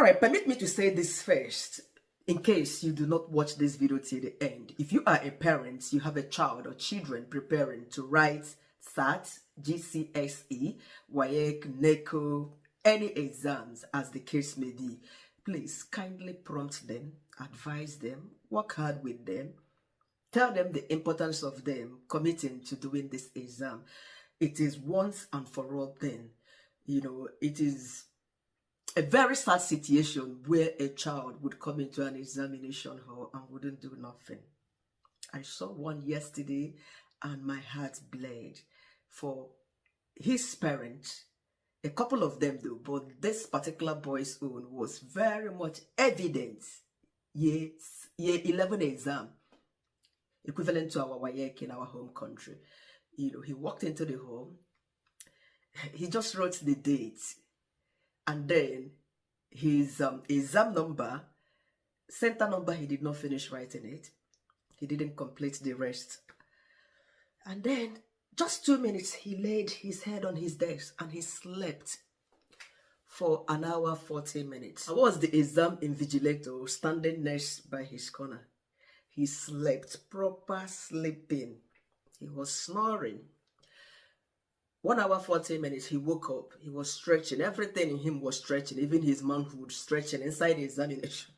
All right, permit me to say this first, in case you do not watch this video till the end. If you are a parent, you have a child or children preparing to write SAT, GCSE, WAEC, NECO, any exams as the case may be, please kindly prompt them, advise them, work hard with them, tell them the importance of them committing to doing this exam. It is once and for all then. You know, it is a very sad situation where a child would come into an examination hall and wouldn't do nothing. I saw one yesterday and my heart bled for his parents. A couple of them though, but this particular boy's own was very much evident. Year 11 exam, equivalent to our WAEC in our home country. You know, he walked into the hall, he just wrote the date, and then his exam number, center number, he did not finish writing it. He didn't complete the rest. And then, just 2 minutes, he laid his head on his desk and he slept for an hour, 40 minutes. I was the exam invigilator standing next by his corner. He slept, proper sleeping. He was snoring. 1 hour, 40 minutes, he woke up. He was stretching. Everything in him was stretching. Even his manhood stretching inside the examination.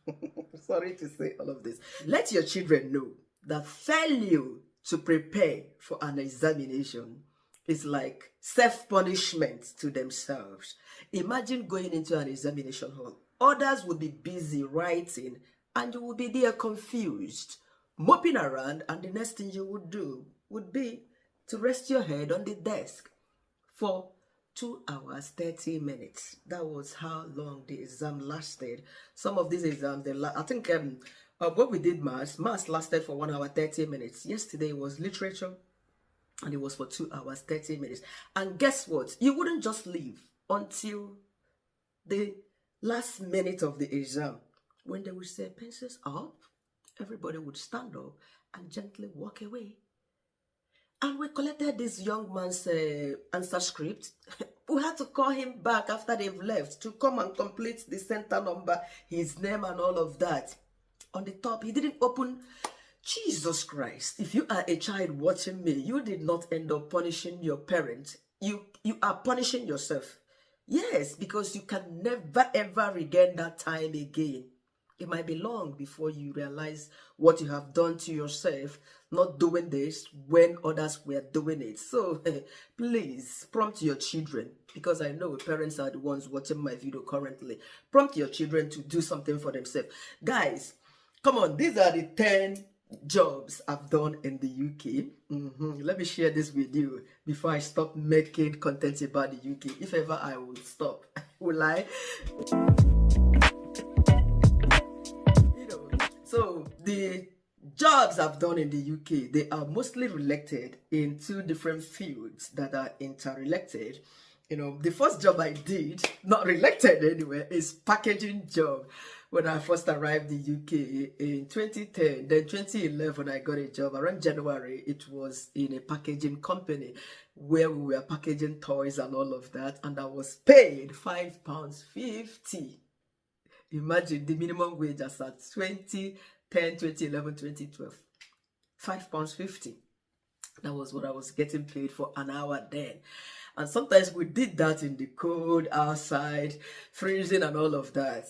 Sorry to say all of this. Let your children know that failure to prepare for an examination is like self-punishment to themselves. Imagine going into an examination hall. Others would be busy writing and you would be there confused, moping around, and the next thing you would do would be to rest your head on the desk for 2 hours, 30 minutes. That was how long the exam lasted. Some of these exams, I think when we did maths lasted for 1 hour, 30 minutes. Yesterday was literature, and it was for 2 hours, 30 minutes. And guess what? You wouldn't just leave until the last minute of the exam. When they would say, pencils up, everybody would stand up and gently walk away. And we collected this young man's answer script. We had to call him back after they've left to come and complete the center number, his name and all of that. On the top, he didn't open. Jesus Christ, if you are a child watching me, you did not end up punishing your parents. You are punishing yourself. Yes, because you can never ever regain that time again. It might be long before you realize what you have done to yourself, not doing this when others were doing it. So please prompt your children, because I know parents are the ones watching my video currently. Prompt your children to do something for themselves. Guys, come on, these are the 10 jobs I've done in the UK. Let me share this with you before I stop making content about the UK. If ever I will stop, will I? So the jobs I've done in the UK, they are mostly related in 2 different fields that are interrelated. You know, the first job I did, not related anyway, is packaging job. When I first arrived in the UK in 2010, then 2011, I got a job around January. It was in a packaging company where we were packaging toys and all of that. And I was paid £5.50. Imagine the minimum wage as at 2010, 2011, 2012. £5.50. That was what I was getting paid for an hour then. And sometimes we did that in the cold, outside, freezing and all of that.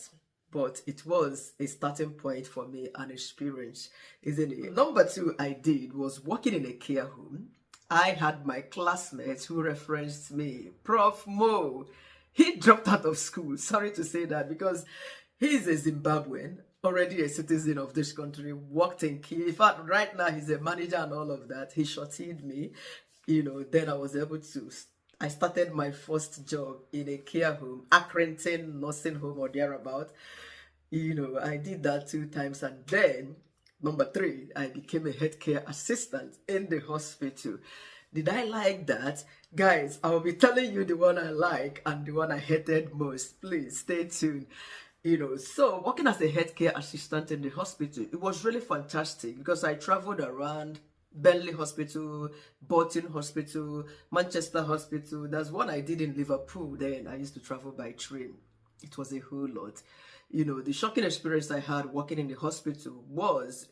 But it was a starting point for me, an experience, isn't it? Number 2 I did was working in a care home. I had my classmates who referenced me, Prof. Mo. He dropped out of school. Sorry to say that, because he's a Zimbabwean, already a citizen of this country, worked in Key. In fact, right now he's a manager and all of that. He shorted me, you know. Then I was able to, I started my first job in a care home, Accrington nursing home or thereabout. You know, I did that 2 times, and then number 3, I became a healthcare assistant in the hospital. Did I like that? Guys, I will be telling you the one I like and the one I hated most. Please stay tuned. You know, so working as a healthcare assistant in the hospital, it was really fantastic because I traveled around Burnley Hospital, Bolton Hospital, Manchester Hospital. That's one I did in Liverpool then. I used to travel by train. It was a whole lot. You know, the shocking experience I had working in the hospital was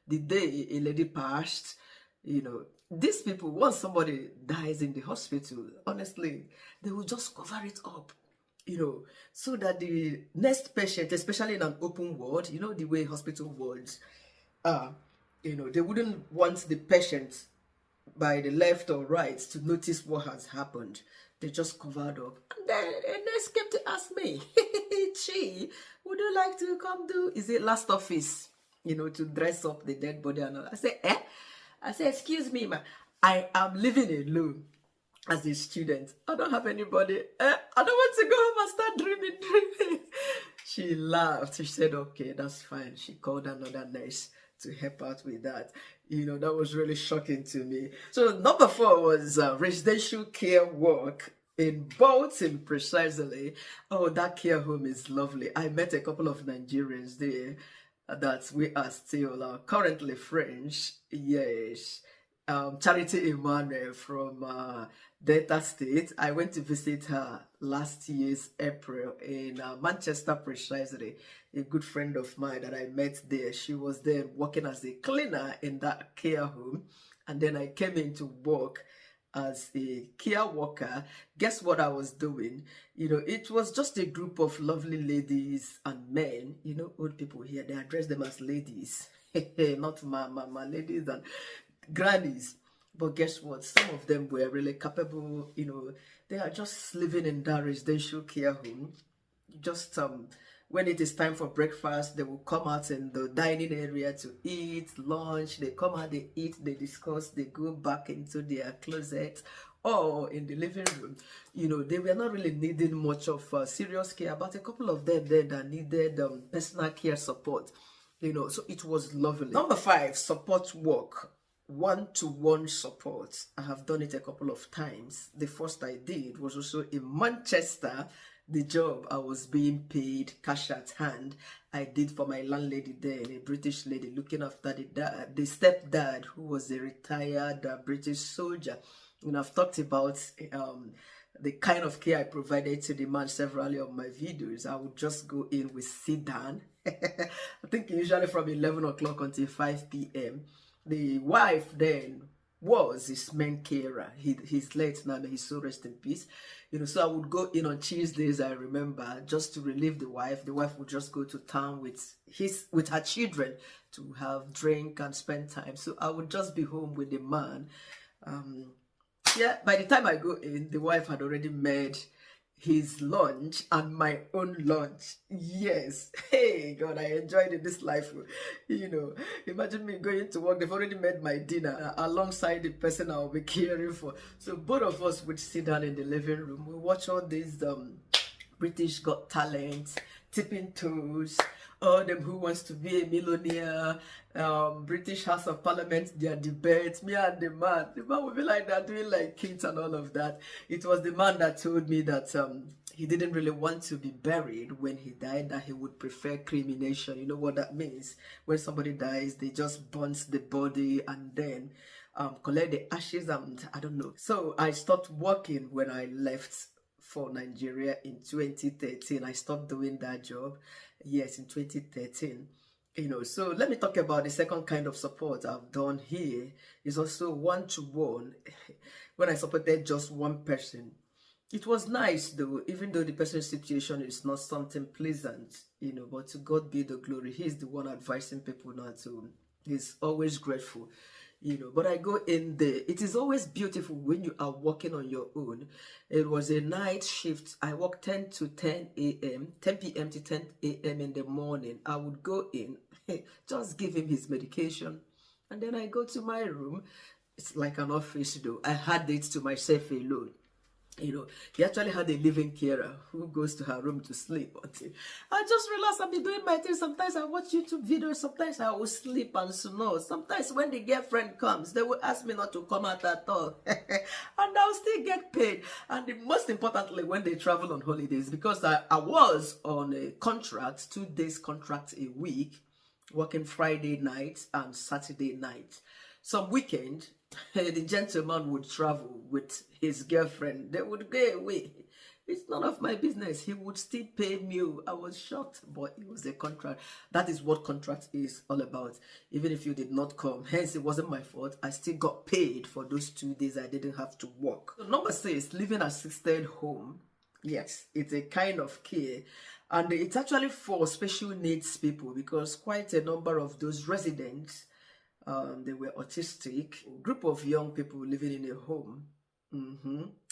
the day a lady passed. You know, these people, once somebody dies in the hospital, honestly, they will just cover it up, you know, so that the next patient, especially in an open ward, you know, the way hospital wards are, you know, they wouldn't want the patient by the left or right to notice what has happened. They just covered up. And then a nurse came to ask me, Chi, would you like to come do, is it last office, you know, to dress up the dead body and all? I said, eh? I said, excuse me, ma, I am living alone as a student. I don't have anybody. I don't want to go home and start dreaming. She laughed. She said, okay, that's fine. She called another nurse to help out with that. You know, that was really shocking to me. So number 4 was residential care work in Bolton, precisely. Oh, that care home is lovely. I met a couple of Nigerians there that we are still currently friends. Yes. Charity Emmanuel from Delta State. I went to visit her last year's April in Manchester, precisely. A good friend of mine that I met there, she was there working as a cleaner in that care home. And then I came in to work as a care worker. Guess what I was doing? You know, it was just a group of lovely ladies and men. You know, old people here, they address them as ladies. Not my ladies and grannies. But guess what? Some of them were really capable. You know, they are just living in that residential care home. Just when it is time for breakfast, they will come out in the dining area to eat lunch. They come out, they eat, they discuss, they go back into their closet or in the living room. You know, they were not really needing much of serious care, but a couple of them there that needed personal care support. You know, so it was lovely. Number 5, support work. One-to-one support. I have done it a couple of times. The first I did was also in Manchester. The job I was being paid cash at hand. I did for my landlady there, a British lady, looking after the stepdad who was a retired British soldier. And I've talked about the kind of care I provided to the man severally of my videos. I would just go in with sit down. I think usually from 11 o'clock until 5 p.m. The wife then was his main carer. He's late now, may his soul rest in peace. You know, so I would go in on Tuesdays, I remember, just to relieve the wife. The wife would just go to town with her children to have drink and spend time. So I would just be home with the man. Yeah, by the time I go in, the wife had already made his lunch and my own lunch. Yes. Hey, God, I enjoyed it, this life. You know, imagine me going to work. They've already made my dinner alongside the person I'll be caring for. So both of us would sit down in the living room. We watch all these British Got Talent, Tipping Toes, all them Who Wants to Be a Millionaire, British House of Parliament, their debates, me and the man would be like that, doing like kids and all of that. It was the man that told me that he didn't really want to be buried when he died, that he would prefer cremation. You know what that means? When somebody dies, they just burn the body and then collect the ashes, and I don't know. So I stopped working when I left for Nigeria in 2013. I stopped doing that job. Yes, in 2013. You know, so let me talk about the second kind of support I've done here. Is also one-to-one. When I supported just one person, it was nice though, even though the person's situation is not something pleasant, you know, but to God be the glory. He's the one advising people now to. He's always grateful. You know, but I go in there. It is always beautiful when you are working on your own. It was a night shift. I worked 10 to 10 a.m., 10 p.m. to 10 a.m. in the morning. I would go in, just give him his medication, and then I go to my room. It's like an office though. I had it to myself alone. You know, he actually had a living carer who goes to her room to sleep. I just relax and be doing my thing. Sometimes I watch YouTube videos. Sometimes I will sleep and snore. Sometimes when the girlfriend comes, they will ask me not to come out at all. And I'll still get paid. And most importantly, when they travel on holidays, because I was on a contract, 2 days contract a week, working Friday night and Saturday night. Some weekend, the gentleman would travel with his girlfriend. They would go away. It's none of my business. He would still pay me. I was shocked, but it was a contract. That is what contract is all about. Even if you did not come, hence it wasn't my fault. I still got paid for those 2 days I didn't have to work. So number 6, living assisted home. Yes, it's a kind of care, and it's actually for special needs people, because quite a number of those residents, they were autistic. A group of young people living in a home.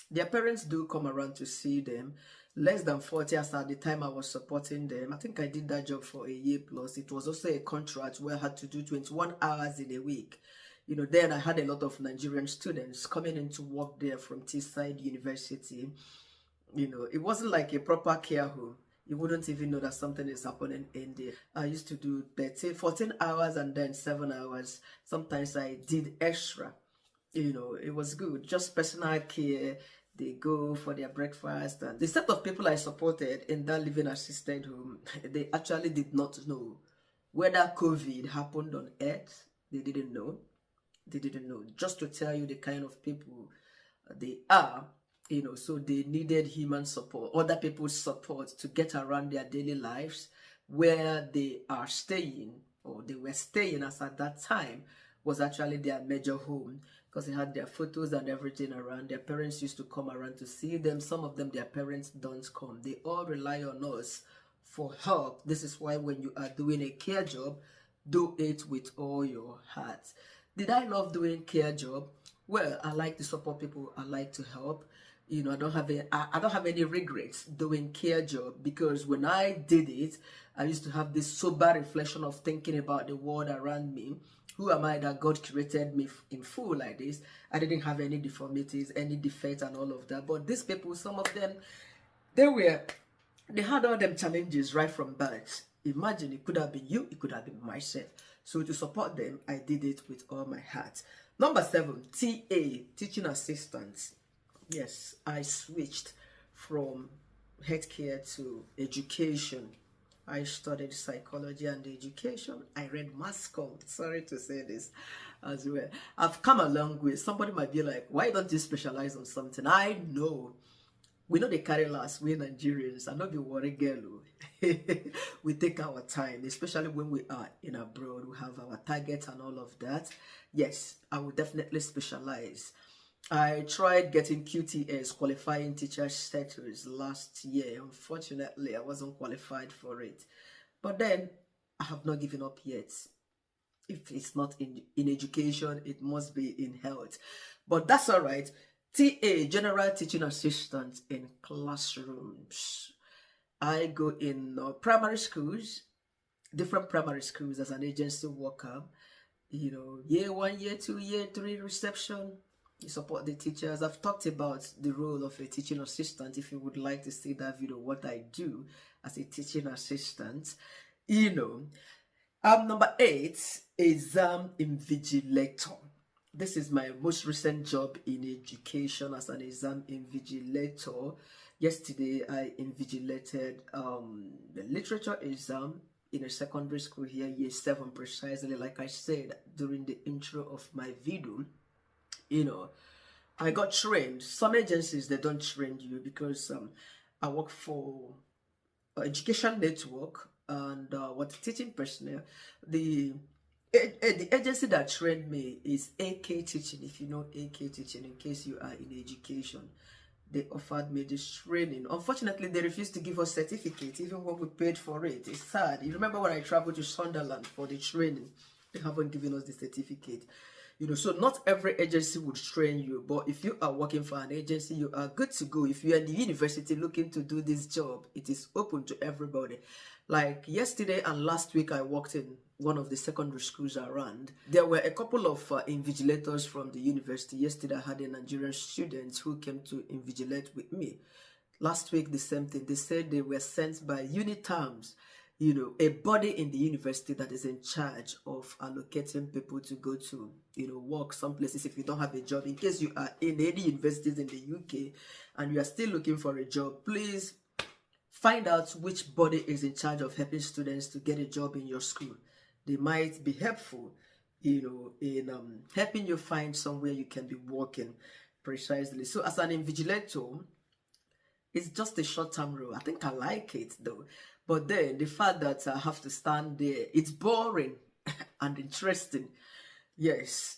Their parents do come around to see them. Less than 40 as at the time I was supporting them. I think I did that job for a year plus. It was also a contract where I had to do 21 hours in a week. Then I had a lot of Nigerian students coming in to work there from Teesside University. It wasn't like a proper care home. You wouldn't even know that something is happening in there. I used to do 14 hours and then 7 hours. Sometimes I did extra. It was good. Just personal care. They go for their breakfast. And the set of people I supported in that living assisted home, they actually did not know whether COVID happened on Earth. They didn't know. They didn't know. Just to tell you the kind of people they are, so they needed human support, other people's support to get around their daily lives where they are staying, or they were staying as at that time was actually their major home, because they had their photos and everything around. Their parents used to come around to see them. Some of them, their parents don't come. They all rely on us for help. This is why when you are doing a care job, do it with all your heart. Did I love doing care job? Well, I like to support people. I like to help. I don't have any regrets doing care job, because when I did it, I used to have this sober reflection of thinking about the world around me. Who am I that God created me in full like this? I didn't have any deformities, any defects and all of that. But these people, some of them, they had all them challenges right from birth. Imagine, it could have been you, it could have been myself. So to support them, I did it with all my heart. Number 7, TA, teaching assistants. Yes, I switched from healthcare to education. I studied psychology and education. I read mass comm. Sorry to say this as well. I've come a long way. Somebody might be like, why don't you specialize on something? I know. We know they carry last. We're Nigerians. I'm not be worried, girl. We take our time, especially when we are in abroad. We have our targets and all of that. Yes, I will definitely specialize. I tried getting QTS, qualifying teacher status, last year. Unfortunately, I wasn't qualified for it. But then, I have not given up yet. If it's not in education, it must be in health. But that's all right. TA, General Teaching Assistant in classrooms. I go in primary schools, different primary schools as an agency worker. Year 1, year 2, year 3 reception. You support the teachers. I've talked about the role of a teaching assistant. If you would like to see that video, what I do as a teaching assistant, number 8, exam invigilator. This is my most recent job in education as an exam invigilator. Yesterday, I invigilated the literature exam in a secondary school here, year 7 precisely, like I said during the intro of my video. I got trained. Some agencies, they don't train you, because I work for education network and teaching personnel. The agency that trained me is AK Teaching. If you know AK Teaching, in case you are in education, they offered me this training. Unfortunately, they refused to give us certificate even when we paid for it. It's sad. You remember when I traveled to Sunderland for the training? They haven't given us the certificate. So not every agency would train you, but if you are working for an agency, you are good to go. If you are in the university looking to do this job, it is open to everybody. Like yesterday and last week, I worked in one of the secondary schools around. There were a couple of invigilators from the university. Yesterday, I had a Nigerian student who came to invigilate with me. Last week, the same thing. They said they were sent by UNITAMS, a body in the university that is in charge of allocating people to go to, work some places if you don't have a job. In case you are in any universities in the UK and you are still looking for a job, please find out which body is in charge of helping students to get a job in your school. They might be helpful, in helping you find somewhere you can be working precisely. So as an invigilator, It's just a short-term role. I think I like it though. But then the fact that I have to stand there, it's boring and interesting. Yes.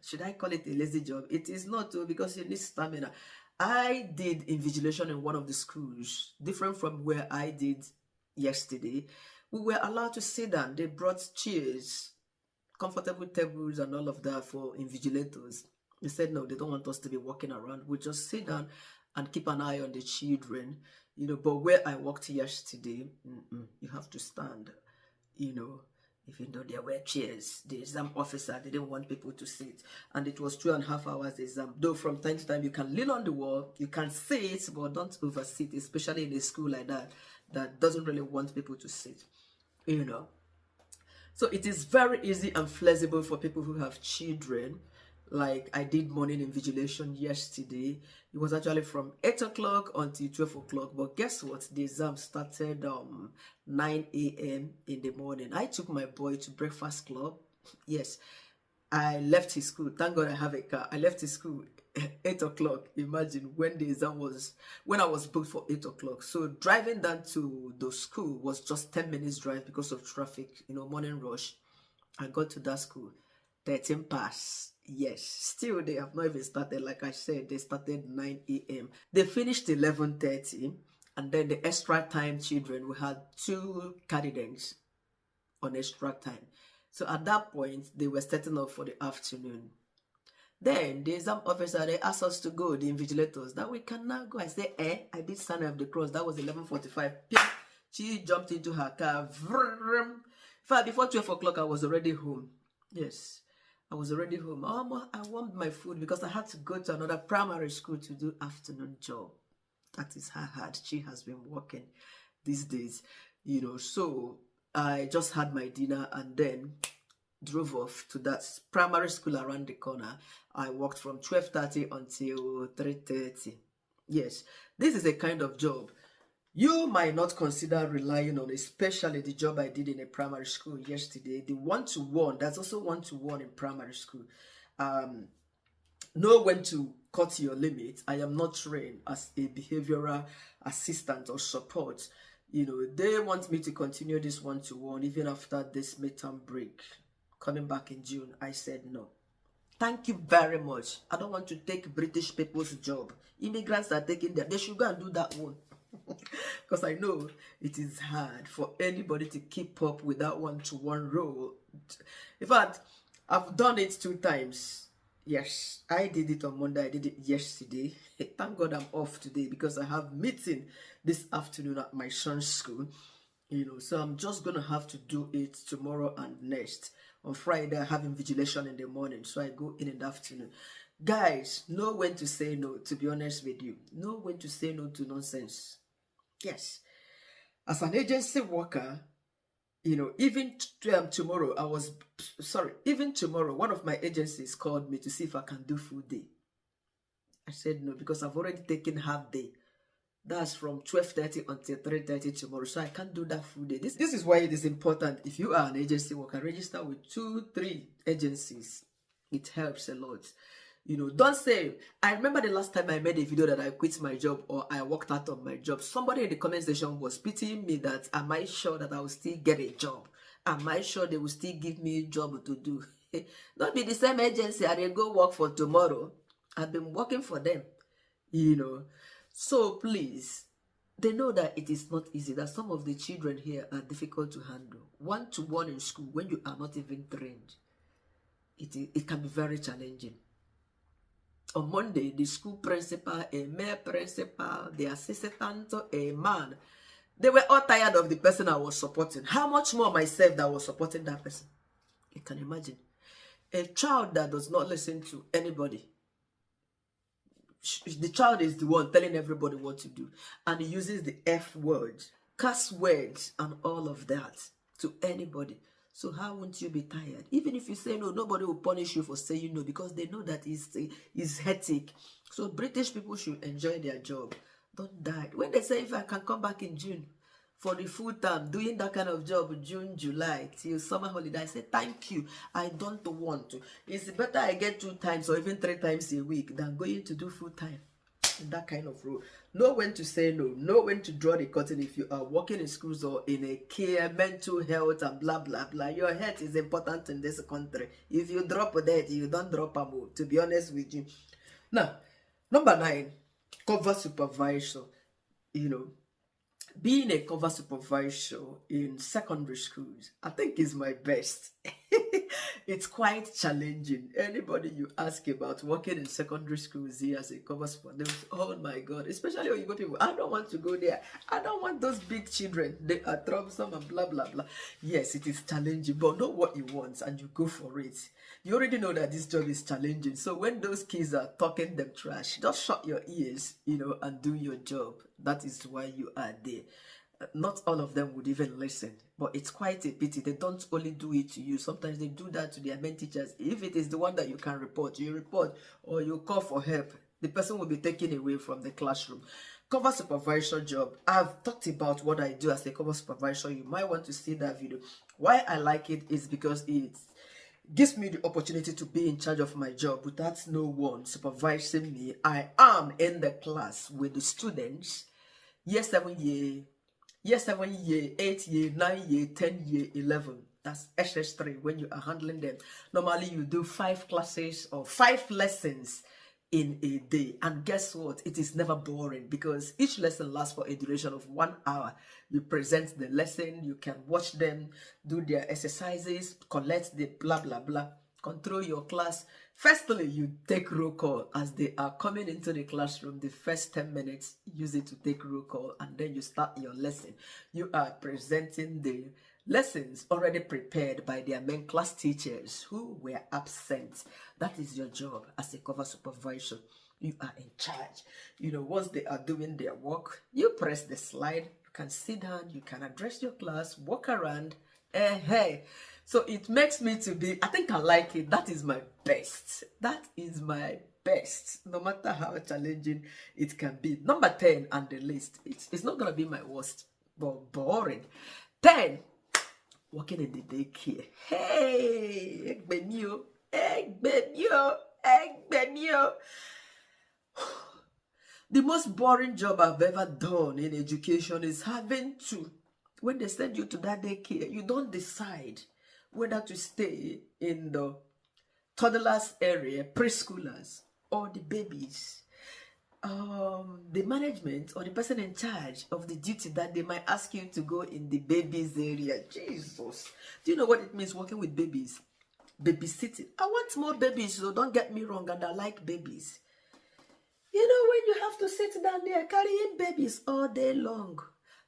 Should I call it a lazy job? It is not though, because you need stamina. I did invigilation in one of the schools, different from where I did yesterday. We were allowed to sit down. They brought chairs, comfortable tables and all of that for invigilators. They said no, they don't want us to be walking around. We just sit down and keep an eye on the children, but where I walked yesterday, you have to stand, even though there were chairs. The exam officer didn't want people to sit, and it was 2.5 hours exam. Though from time to time you can lean on the wall, you can sit, but don't oversit, especially in a school like that doesn't really want people to sit, So it is very easy and flexible for people who have children. Like I did morning invigilation yesterday. It was actually from 8 o'clock until 12 o'clock. But guess what? The exam started 9 a.m. in the morning. I took my boy to breakfast club. Yes, I left his school. Thank God I have a car. I left his school 8 o'clock. Imagine when the exam was, when I was booked for 8 o'clock. So driving down to the school was just 10 minutes drive because of traffic, morning rush. I got to that school, 13 past. Yes, still they have not even started. Like I said, they started 9 a.m. They finished 11:30, and then the extra time children, we had 2 candidates on extra time. So at that point, they were setting up for the afternoon. Then the exam officer, they asked us to go, the invigilators, that we can now go. I said, I did sign up the cross. That was 11:45. She jumped into her car. In fact, before 12 o'clock, I was already home. Yes, I was already home. I warmed my food because I had to go to another primary school to do afternoon job. That is how hard she has been working these days, So I just had my dinner and then drove off to that primary school around the corner. I worked from 12:30 until 3:30. Yes, this is a kind of job you might not consider relying on, especially the job I did in a primary school yesterday. The one-to-one, there's also one-to-one in primary school. Know when to cut your limit. I am not trained as a behavioral assistant or support. They want me to continue this one-to-one even after this midterm break. Coming back in June, I said no. Thank you very much. I don't want to take British people's job. Immigrants are taking that. They should go and do that one. Because I know it is hard for anybody to keep up with that one-to-one role. In fact, I've done it 2 times. Yes, I did it on Monday. I did it yesterday. Thank God I'm off today because I have meeting this afternoon at my son's school. So I'm just going to have to do it tomorrow and next. On Friday, I have invigilation in the morning, so I go in the afternoon. Guys, know when to say no, to be honest with you. Know when to say no to nonsense. Yes. As an agency worker, even tomorrow, even tomorrow, one of my agencies called me to see if I can do full day. I said no, because I've already taken half day. That's from 12:30 until 3:30 tomorrow. So I can't do that full day. This is why it is important. If you are an agency worker, register with 2-3 agencies. It helps a lot. Don't say, I remember the last time I made a video that I quit my job or I walked out of my job. Somebody in the comment section was pitying me that, am I sure that I will still get a job? Am I sure they will still give me a job to do? Don't be the same agency I will go work for tomorrow. I've been working for them, So please, they know that it is not easy, that some of the children here are difficult to handle. One-to-one in school, when you are not even trained, it can be very challenging. On Monday, the school principal, a male principal, the assistant, a man, they were all tired of the person I was supporting. How much more myself that was supporting that person? You can imagine. A child that does not listen to anybody. The child is the one telling everybody what to do. And he uses the F words, curse words, and all of that to anybody. So how won't you be tired? Even if you say no, nobody will punish you for saying no, because they know that it's hectic. So British people should enjoy their job. Don't die. When they say if I can come back in June for the full time, doing that kind of job, June, July, till summer holiday, I say thank you. I don't want to. It's better I get 2 times or even 3 times a week than going to do full time in that kind of role. Know when to say no. Know when to draw the curtain if you are working in schools or in a care, mental health, and blah, blah, blah. Your health is important in this country. If you drop that, you don't drop a move, to be honest with you. Now, number 9, cover supervisor. You know, being a cover supervisor in secondary schools, I think is my best. It's quite challenging. Anybody you ask about working in secondary schools here as a cover supervisor, oh my God, especially when you go people, I don't want to go there. I don't want those big children. They are troublesome and blah, blah, blah. Yes, it is challenging, but know what you want and you go for it. You already know that this job is challenging. So when those kids are talking them trash, just shut your ears, and do your job. That is why you are there. Not all of them would even listen, but it's quite a pity. They don't only do it to you. Sometimes they do that to their main teachers. If it is the one that you can report, you report or you call for help. The person will be taken away from the classroom. Cover supervisor job. I've talked about what I do as a cover supervisor. You might want to see that video. Why I like it is because it gives me the opportunity to be in charge of my job without no one supervising me. I am in the class with the students. Year 7, year 8 year, 9 year, 10 year, 11. That's SS3 when you are handling them. Normally you do 5 classes or 5 lessons in a day, and guess what, it is never boring because each lesson lasts for a duration of 1 hour. You present the lesson, you can watch them do their exercises, collect the blah blah blah, control your class. Firstly, you take roll call as they are coming into the classroom. The first 10 minutes, use it to take roll call, and then you start your lesson. You are presenting the lessons already prepared by their main class teachers who were absent. That is your job as a cover supervisor. You are in charge. Once they are doing their work, you press the slide, you can sit down, you can address your class, walk around. Hey. So it makes me to be, I think I like it. That is my best. That is my best, no matter how challenging it can be. Number 10 on the list. It's not going to be my worst, but boring. 10, working in the daycare. Hey, Egbenio. The most boring job I've ever done in education is having to, when they send you to that daycare, you don't decide whether to stay in the toddlers area, preschoolers, or the babies. The management or the person in charge of the duty that they might ask you to go in the babies area. Jesus. Do you know what it means working with babies? Babysitting. I want more babies, so don't get me wrong, and I like babies. When you have to sit down there carrying babies all day long.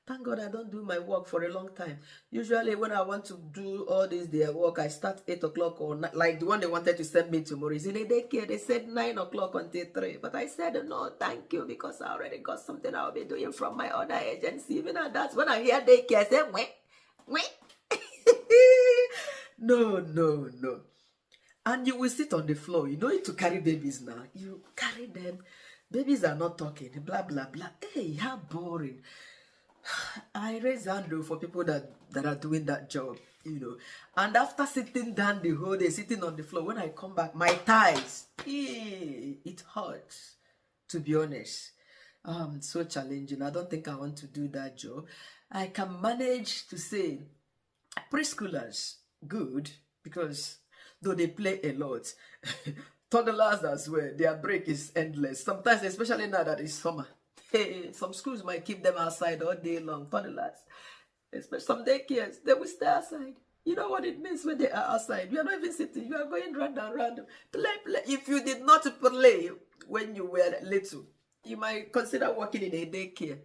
Thank God I don't do my work for a long time. Usually when I want to do all this their work, I start 8 o'clock or like the one they wanted to send me tomorrow is in a daycare. They said 9 o'clock until 3. But I said, no, thank you, because I already got something I'll be doing from my other agency. Even at that, when I hear daycare, I say, wait. No. And you will sit on the floor. You don't need to carry babies now. You carry them. Babies are not talking. Blah, blah, blah. Hey, how boring. I raise hand for people that are doing that job, And after sitting down the whole day, sitting on the floor, when I come back, my thighs, it hurts, to be honest. So challenging. I don't think I want to do that job. I can manage to say preschoolers, good, because though they play a lot, toddlers as well, their break is endless. Sometimes, especially now that it's summer. Hey, some schools might keep them outside all day long, toddlers. Especially some daycares, they will stay outside. You know what it means when they are outside? You are not even sitting, you are going round and round. Play. If you did not play when you were little, you might consider working in a daycare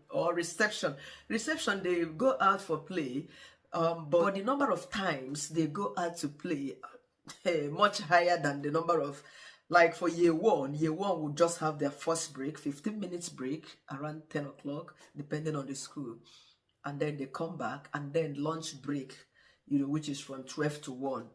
or reception. Reception, they go out for play, but the number of times they go out to play much higher than the number of, like for year one would just have their first break, 15 minutes break around 10 o'clock, depending on the school. And then they come back, and then lunch break, which is from 12 to 1.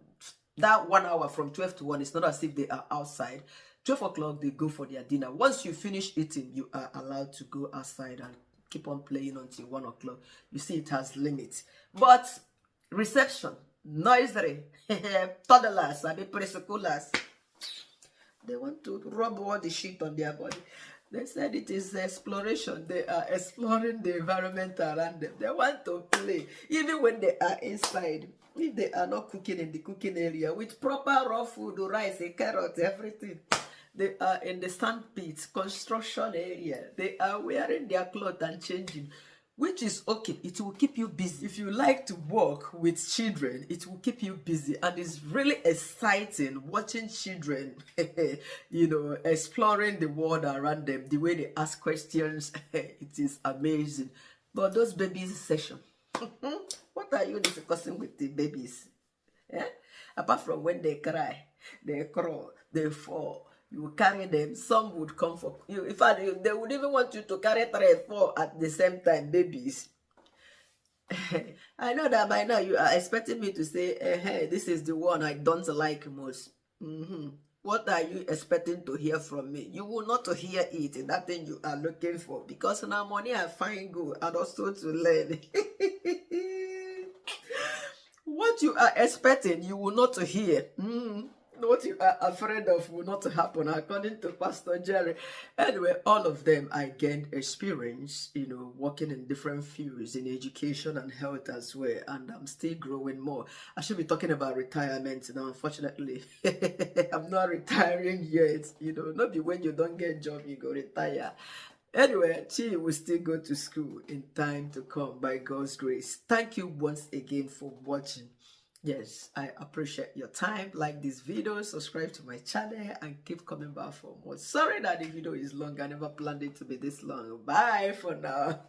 That 1 hour from 12 to 1, it's not as if they are outside. 12 o'clock, they go for their dinner. Once you finish eating, you are allowed to go outside and keep on playing until 1 o'clock. You see, it has limits. But reception, nursery, toddlers, and the preschoolers, they want to rub all the shit on their body. They said it is exploration. They are exploring the environment around them. They want to play. Even when they are inside, if they are not cooking in the cooking area with proper raw food, rice, carrots, everything, they are in the sand pit, construction area. They are wearing their clothes and changing, which is okay. It will keep you busy. If you like to work with children, it will keep you busy. And it's really exciting watching children, exploring the world around them, the way they ask questions. It is amazing. But those babies session, what are you discussing with the babies? Yeah? Apart from when they cry, they crawl, they fall, you carry them. Some would come for you. In fact, they would even want you to carry 3 and 4 at the same time, babies. I know that by now you are expecting me to say, hey, this is the one I don't like most. What are you expecting to hear from me? You will not hear it, that thing you are looking for, because now money I find good and also to learn. What you are expecting, you will not hear. What you are afraid of will not happen, according to Pastor Jerry. Anyway, all of them, I gained experience, working in different fields in education and health as well. And I'm still growing more. I should be talking about retirement now. Unfortunately, I'm not retiring yet. Not be when you don't get a job, you go retire. Anyway, she will still go to school in time to come by God's grace. Thank you once again for watching. Yes, I appreciate your time. Like this video, subscribe to my channel, and keep coming back for more. Sorry that the video is long. I never planned it to be this long. Bye for now.